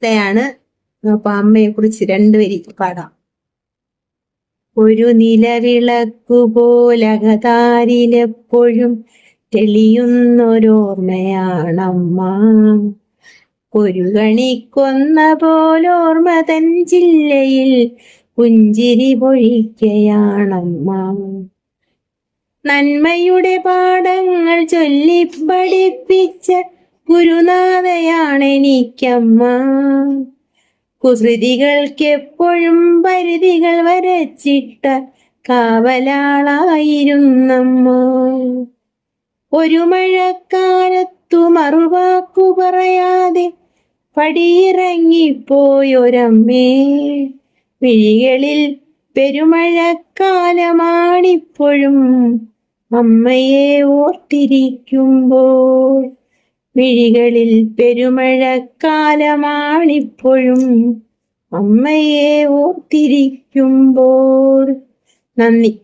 ാണ്. അപ്പൊ അമ്മയെ കുറിച്ച് രണ്ടുപേരി പാടാം. ഒരു നിലവിളക്കുപോലകതാരിലെപ്പോഴും തെളിയുന്നൊരോർമ്മയാണമ്മ. ഒരു കണിക്കൊന്ന പോലോർമ്മ തൻ ജില്ലയിൽ പുഞ്ചിരി പൊഴിക്കയാണമ്മ. നന്മയുടെ പാഠങ്ങൾ ചൊല്ലിപ്പഠിപ്പിച്ച ഗുരുനാഥയാണെനിക്കമ്മ. കുസൃതികൾക്കെപ്പോഴും പരിധികൾ വരച്ചിട്ട കാവലാളായിരുന്നമ്മ. ഒരു മഴക്കാലത്തു മറുവാക്കു പറയാതെ പടിയിറങ്ങിപ്പോയൊരമ്മേ. മിഴികളിൽ പെരുമഴക്കാലമാണിപ്പോഴും അമ്മയെ ഓർത്തിരിക്കുമ്പോൾ. മിഴികളിൽ പെരുമഴക്കാലമാണിപ്പോഴും അമ്മയെ ഓർത്തിരിക്കുമ്പോൾ. നന്ദി.